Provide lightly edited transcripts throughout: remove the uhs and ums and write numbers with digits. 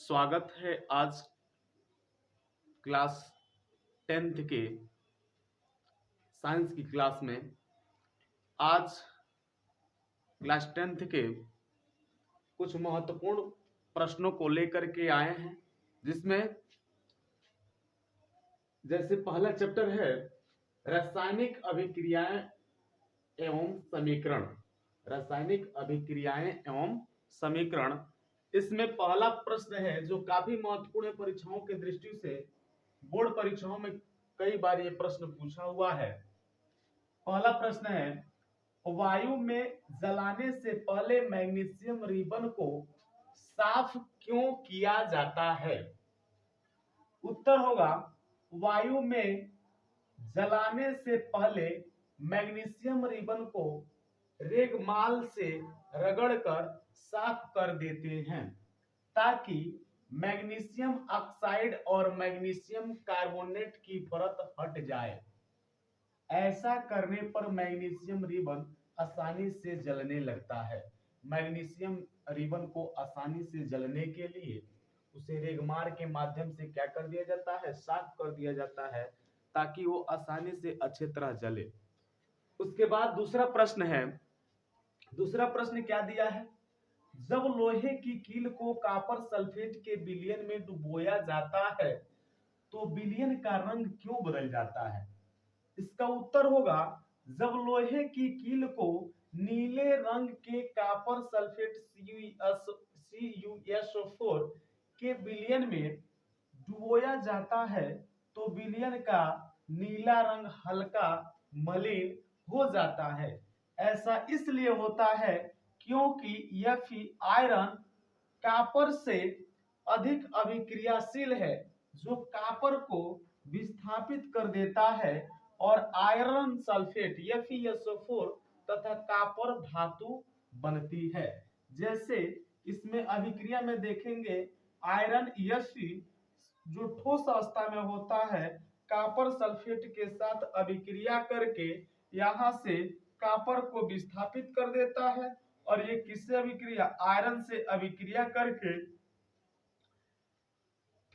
स्वागत है आज क्लास 10th के साइंस की क्लास में। आज क्लास 10th के कुछ महत्वपूर्ण प्रश्नों को लेकर के आए हैं, जिसमें जैसे पहला चैप्टर है रासायनिक अभिक्रियाएं एवं समीकरण। रासायनिक अभिक्रियाएं एवं समीकरण, इसमें पहला प्रश्न है जो काफी महत्वपूर्ण है परीक्षाओं की दृष्टि से। बोर्ड परीक्षाओं में कई बार ये प्रश्न पूछा हुआ है। पहला प्रश्न है, वायु में जलाने से पहले मैग्नीशियम रिबन को साफ क्यों किया जाता है? उत्तर होगा, वायु में जलाने से पहले मैग्नीशियम रिबन को रेगमाल से रगड़कर साफ कर देते हैं ताकि मैग्नीशियम ऑक्साइड और मैग्नीशियम कार्बोनेट की परत हट जाए। ऐसा करने पर मैग्नीशियम रिबन आसानी से जलने लगता है। मैग्नीशियम रिबन को आसानी से जलने के लिए उसे रेगमार के माध्यम से क्या कर दिया जाता है? साफ कर दिया जाता है ताकि वो आसानी से अच्छी तरह जले। उसके बाद दूसरा प्रश्न है, दूसरा प्रश्न क्या दिया है? जब लोहे की कील को कॉपर सल्फेट के विलयन में डुबोया जाता है तो विलयन का रंग क्यों बदल जाता है? इसका उत्तर होगा, जब लोहे की कील को नीले रंग के कॉपर सल्फेट CuSO4 के विलयन में डुबोया जाता है तो विलयन का नीला रंग हल्का मलिन हो जाता है। ऐसा इसलिए होता है क्योंकि Fe आयरन कॉपर से अधिक अभिक्रियाशील है, जो कॉपर को विस्थापित कर देता है और आयरन सल्फेट FeSO4 तथा कॉपर धातु बनती है। जैसे इसमें अभिक्रिया में देखेंगे, आयरन Fe जो ठोस अवस्था में होता है कॉपर सल्फेट के साथ अभिक्रिया करके यहाँ से कॉपर को विस्थापित कर देता है और ये किससे अभिक्रिया? आयरन से अभिक्रिया करके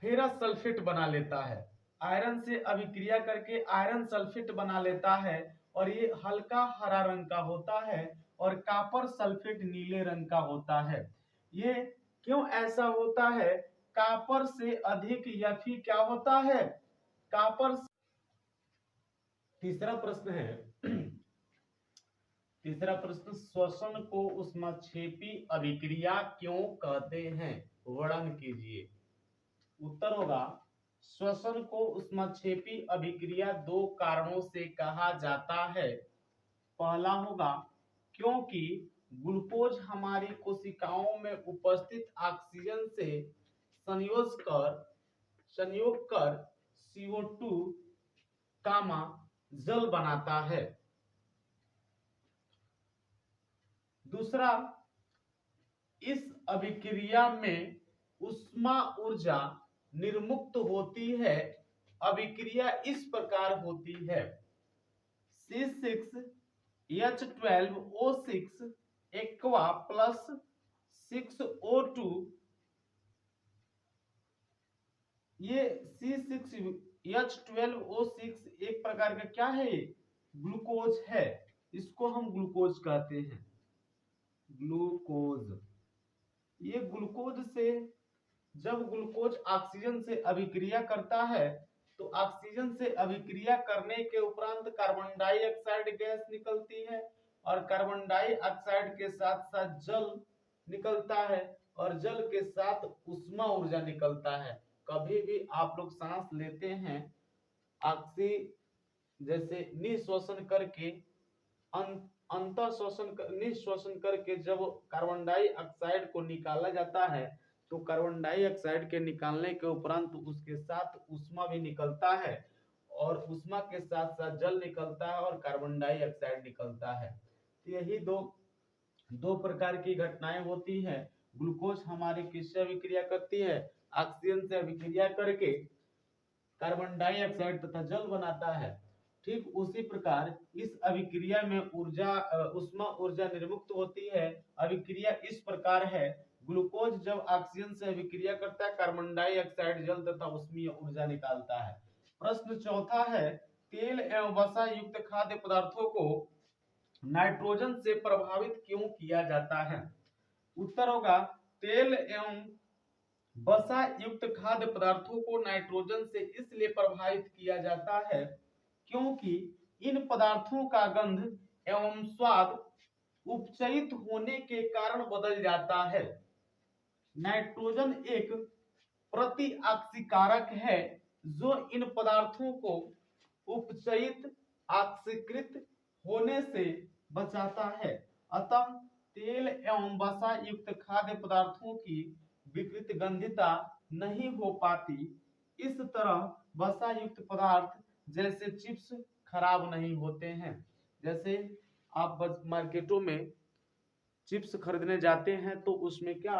फेरस सल्फेट बना लेता है। आयरन से अभिक्रिया करके आयरन सल्फेट बना लेता है और ये हल्का हरा रंग का होता है और कॉपर सल्फेट नीले रंग का होता है। ये क्यों ऐसा होता है? कॉपर से अधिक Fe क्या होता है? कॉपर। तीसरा प्रश्न है तीसरा प्रश्न, श्वसन को ऊष्माक्षेपी अभिक्रिया क्यों कहते हैं? वर्णन कीजिए। उत्तर होगा, श्वसन को ऊष्माक्षेपी अभिक्रिया दो कारणों से कहा जाता है। पहला होगा क्योंकि ग्लूकोज हमारी कोशिकाओं में उपस्थित ऑक्सीजन से संयोग कर CO2 जल बनाता है। दूसरा, इस अभिक्रिया में ऊष्मा ऊर्जा निर्मुक्त होती है। अभिक्रिया इस प्रकार होती है, C6H12O6 एक्वा प्लस 6O2। ये C6H12O6 एक प्रकार का क्या है? ग्लूकोज है। इसको हम ग्लूकोज कहते हैं, ग्लूकोज। ये ग्लूकोज से जब ग्लूकोज ऑक्सीजन से अभिक्रिया करता है तो ऑक्सीजन से अभिक्रिया करने के उपरांत कार्बन डाइऑक्साइड गैस निकलती है और कार्बन डाइऑक्साइड के साथ साथ जल निकलता है और जल के साथ ऊष्मा ऊर्जा निकलता है। कभी भी आप लोग सांस लेते हैं, जैसे निश्वसन करके निश्वसन करके जब कार्बन डाइऑक्साइड को निकाला जाता है तो कार्बन डाइऑक्साइड के निकालने के उपरांत उसके साथ ऊष्मा भी निकलता है और ऊष्मा के साथ साथ जल निकलता है और कार्बन डाइऑक्साइड निकलता है। तो यही दो प्रकार की घटनाएं होती हैं। ग्लूकोज हमारी किससे अभिक्रिया करती है? ऑक्सीजन से अभिक्रिया करके कार्बन डाइऑक्साइड तथा जल बनाता है। ठीक उसी प्रकार इस अभिक्रिया में ऊष्मा ऊर्जा निर्मुक्त होती है। अभिक्रिया इस प्रकार है ग्लूकोज जब ऑक्सीजन से अभिक्रिया करता है कार्बन डाइऑक्साइड जल तथा उसमें ऊर्जा निकालता है। प्रश्न चौथा है, तेल एवं वसा युक्त खाद्य पदार्थों को नाइट्रोजन से प्रभावित क्यों किया जाता है? उत्तर होगा, तेल एवं वसा युक्त खाद्य पदार्थों को नाइट्रोजन से इसलिए प्रभावित किया जाता है क्योंकि इन पदार्थों का गंध एवं स्वाद उपचयित होने के कारण बदल जाता है। नाइट्रोजन एक प्रतिऑक्सीकारक है जो इन पदार्थों को उपचयित ऑक्सीकृत होने से बचाता है। अतः तेल एवं वसा युक्त खाद्य पदार्थों की विकृत गंधिता नहीं हो पाती। इस तरह वसा युक्त पदार्थ जैसे चिप्स खराब नहीं होते हैं। जैसे आप मार्केटों में चिप्स खरीदने जाते हैं तो उसमें क्या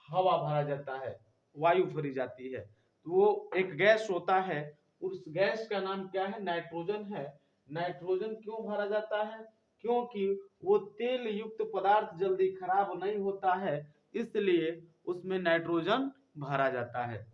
हवा भरा जाता है, वायु भरी जाती है, तो वो एक गैस होता है, उस गैस का नाम क्या है? नाइट्रोजन है। नाइट्रोजन क्यों भरा जाता है? क्योंकि वो तेल युक्त पदार्थ जल्दी खराब नहीं होता है, इसलिए उसमें नाइट्रोजन भरा जाता है।